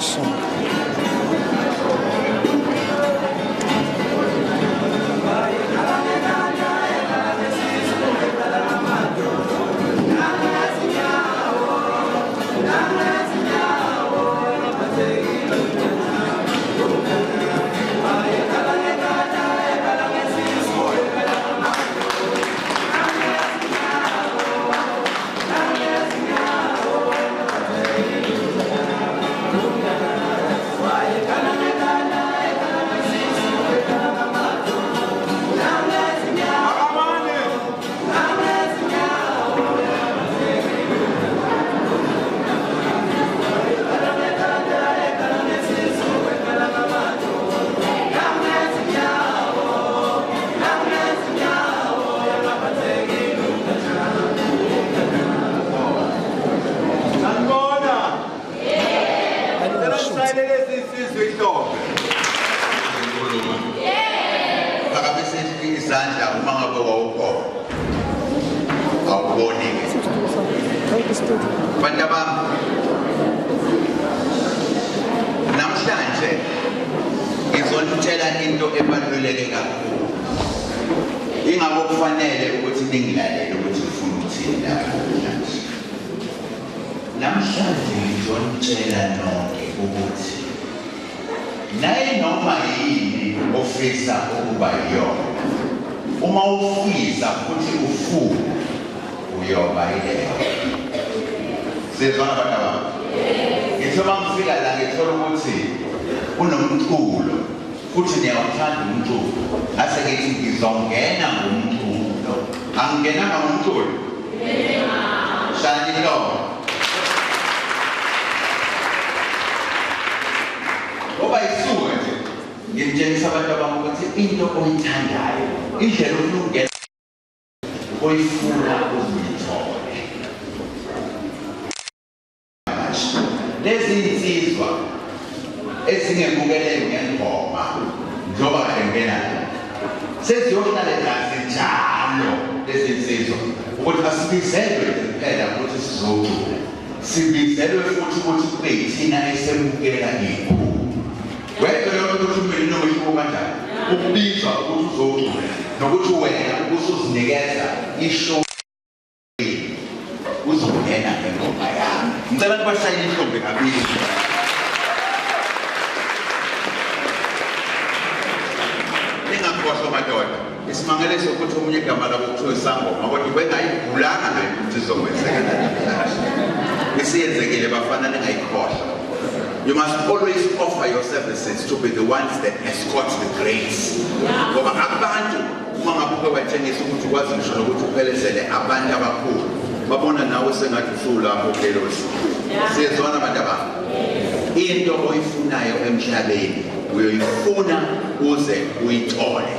Awesome. Namhlanje ngizonitshela into ebaluleke kakhulu. Ingakho kufanele ukuthi ningilalele ukuthi ngifuna ukuthini namhlanje. Namhlanje ngizonitshela nonke ukuthi naye noma yini ofisa ukuba yona, uma ufisa futhi ufuna uyoba yileyo. Sizwana abantu abami. Ngithoba ngifika la ngithola ukuthi unomculo futhi niyawuthanda umculo. Ngase ngithi ngizongena ngomculo. Angingenanga ngomculo? Shani lo. Ngoba isuke nje ngitshengisa abantu abami ukuthi into oyithandayo, indlela olungena oyifuna uzuyithola. Lezi insizwa ezingemukeleke ngengoma njengoba kade ngena seziyohlala kahle njalo lezi insizwa ukuthi asibizelwe kuphela ukuthi sizocula, sibizelwe futhi ukuthi kube yithina esemukela ikhulu. Wena lokho ukuthi mina nokusho kanjani ukubizwa ukuthi uzocula nokuthi wena usuzinikeza ishow uzongena ngengoma yami. Ngicela kubashayela inhlombe kabili. Ningakhohlwa madoda, isimangaliso ukuthi omunye igama labo kuthiwa isangoma kodwa bengayigulanga le ukuthi izokwenzeka namhlanje. Isiyenzekile bafana ningayikhohlwa. You must always offer your services to be the ones that escort the grace. Ngoba abantu uma ngabuke batshengisa ukuthi ukwazi ngisho nokuthi uphelezele abantu abakhulu. Babona nawe sengathi usulapho phelosi. Sizwana abantu abami. Into oyifunayo emhlabeni uyoyifuna uze uyithole.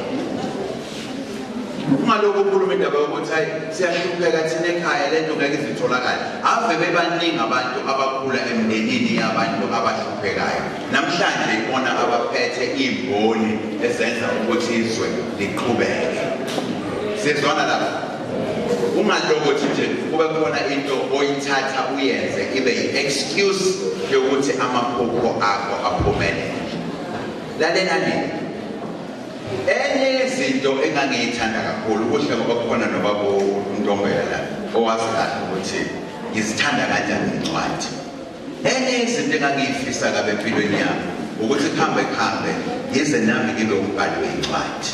Ungalokho ukhuluma indaba yokuthi hayi siyahlupheka thina ekhaya lento ngeke izitholakala. Ave bebaningi abantu abakhula emindenini yabantu abahluphekayo. Namhlanje ibona abaphethe imboni ezenza ukuthi izwe liqhubeke. Sizwana lapho. Ungalokothi nje kube khona into oyithatha uyenze ibe yi-excuse yokuthi amaphupho akho aphumelele. Lalelani. Enye izinto engangiyithanda kakhulu kuhle ngoba kukhona nobaba uNtombela la owazi kahle ukuthi ngizithanda kanjani incwadi. Enye izinto engangiyifisa kabe empilweni yami ukuthi kuhambe yize nami ngibe umbhali wencwadi.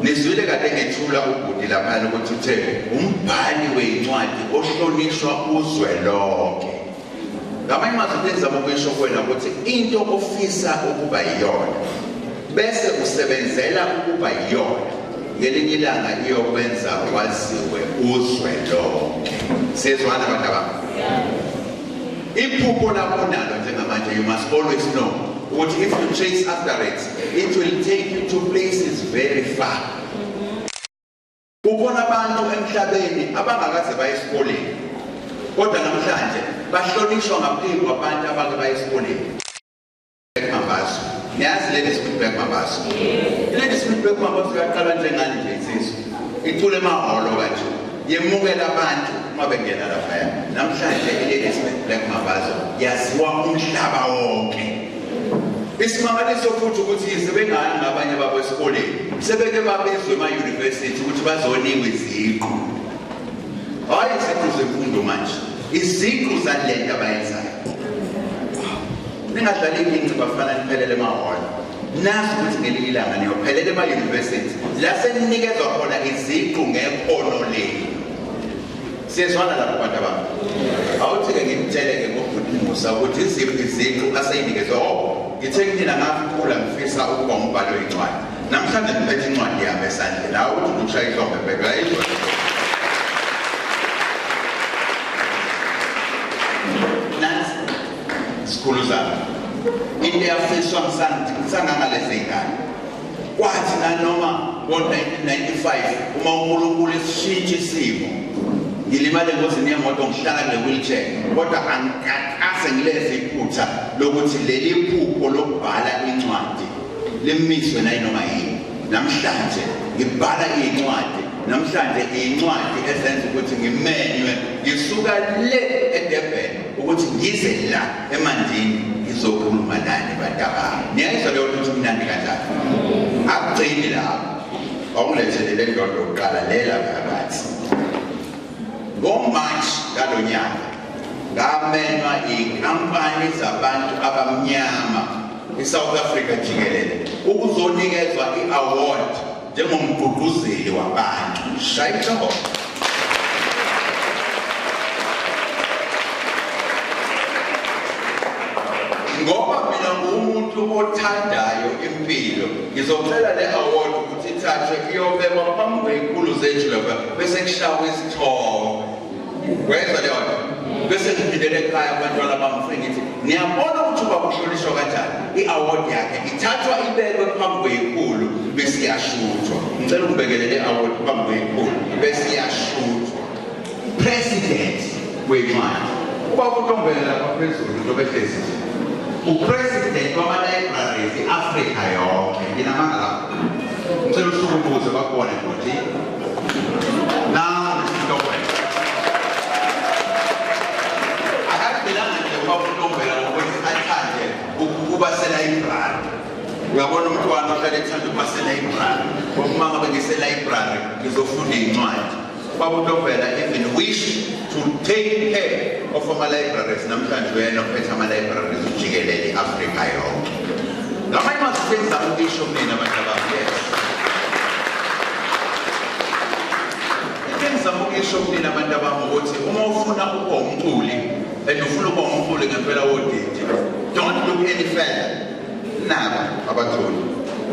Nizwile kade ngethula ubhudi lapha ukuthi uthe umbhali wencwadi ohlonishwa uzwe lonke. Ngamanye amazwi ngizama ukuyisho kuwena ukuthi into ofisa ukuba yiyona bese usebenzela ukuba yiyona ngelinye ilanga iyokwenza kwaziwe uzwe lonke. Sizwana abantu abami. Iphupho lakho nalo njengamanje you must always know ukuthi if you chase after it, it will take you to places very far. Ubona abantu emhlabeni abangakaze baye esikoleni kodwa namhlanje bahlonishwa ngaphezulu kwabantu abake baye esikoleni. Mabaso niyazi leli feedback mabaso leli feedback mabaso yaqala njengani nje insizwa icule emaholo kanje yemukela abantu uma bengena lapha. Namhlanje i-Elizabeth Black Mabaso yaziwa umhlaba wonke. Isimangaliso futhi ukuthi sebengana ngabanye babo esikoleni sebeke babezwe ema-university ukuthi bazonikwa iziqu. Hayi iziqu zemfundo manje, iziqu zalento abayenzayo. Ningadlali inkinci bafana niphelele emahholo. Nazi ukuthi ngelinye ilanga niyophelela ema-university la seninikezwa khona iziqu ngekhono lenu. Siyezwana lapho bantu abami. Awuthi-ke ngimtshele-ke ngobhuti Musa ukuthi iziphi iziqu aseyinikezwa ngithe kumina ngakhula ngifisa ukuba umbhalo wencwadi. Namhlanje ngiphethe incwadi yami esandleni. Awuthi ukushaya ihlombe bheka yizwa. Nansi sikhulu zami. Into yafiswa ngisangangalezi ngane. Kwathi nanoma ngo-1995 uma uNkulunkulu esishintsha isimo ngilimale engozini yemoto ngihlala kule wheelchair kodwa angikase ngileze iphutha lokuthi leli phupho lokubhala incwadi limiswe nayinoma yini. Namhlanje ngibhala incwadi, namhlanje incwadi esenza ukuthi ngimenywe ngisuka le eDurban ukuthi ngize la eMandini ngizokhuluma nani badaba. Niyayizwa leyo nto mnandi kanjani? Akugcini lapho. Awungilethele le ndondo yokuqala lela phakathi. Ngo-March ngalo nyaka ngamenywa inkampani zabantu abamnyama eSouth Africa jikelele ukuzonikezwa i-award njengomgqugquzeli wabantu. Shaya ihloko. Ngoba mina ngumuntu othandayo impilo ngizocela le-award ukuthi ithathwe iyobekwa phambi kwey'khulu zethu lapha bese kushawa isithombe. Wezwa leyo nto? Bese ngiphindele ekhaya abantwana bami ngithi niyabona ukuthi ubaba uhlonishwa kanjani. I-award yakhe ithathwa ibekwe phambi kwey'khulu bese iyashuthwa. Ngicela ungibekele le-award phambi kwey'khulu bese iyashuthwa. President wencwadi ubaba uNtombela lapha phezulu into behlezi upresident wama-libraries i-Afrika yonke. Nginamanga lapho. Ngicela usukubuze bakubone ukuthi Ntombela akagqilanga nje ubaba uNtombela ngokuthi athande ukuba selibrary. Uyabona umntwana ohlala ethanda ukuba selibrary. Uma ngabe ngiselibrary ngizofunda iy'ncwadi. Ubaba uNtombela even wish to take care of ama-libraries. Namhlanje uyena ophethe ama-libraries ujikelele i-Afrika yonke. Ngamanye masifenza ukisho mina abantu abami. Ngizama ukisho mina abantu abami ukuthi uma ufuna ukuba umculi and ufuna ukuba umculi ngempela wodidi, don't look any further. Naba abaculi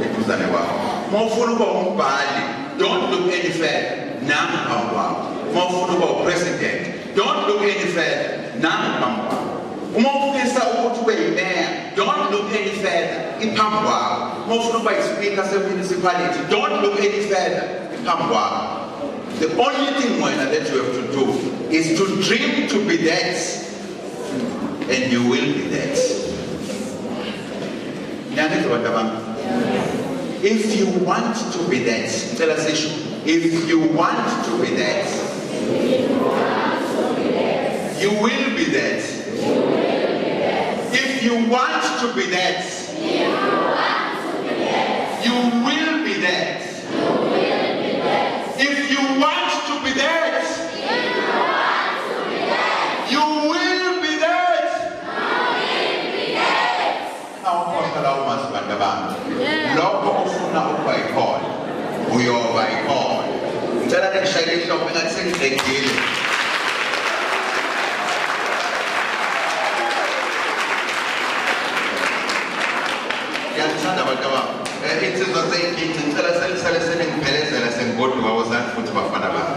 eduzane kwakho. Uma ufuna ukuba umbhali, don't look any further. Nami phambi kwakho. Uma ufuna ukuba upresident, don't look any further. Nami phambi kwakho. Uma ufisa ukuthi ube yimayor, don't look any further. Iphambi kwakho. Uma ufuna ukuba ispeaker se-municipality, don't look any further. Iphambi kwakho. The only thing that you have to do is to dream to be that, and you will be that. If you want to be that, tell us if you want to be that, you will be that. If you want to be that, you will be that. If you want to be that, you will be that. Lokho ufuna ukuba ikhona uyoba ikhona. Ngicela nikushayele ihlombe ngathi sengiqedile. Ngiyathanda abantu abami. Insizwa seyinkinci ngicela selisale seningiphelezela sengigoduka wozani futhi bafana bami.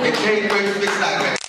Ekhe into efisayo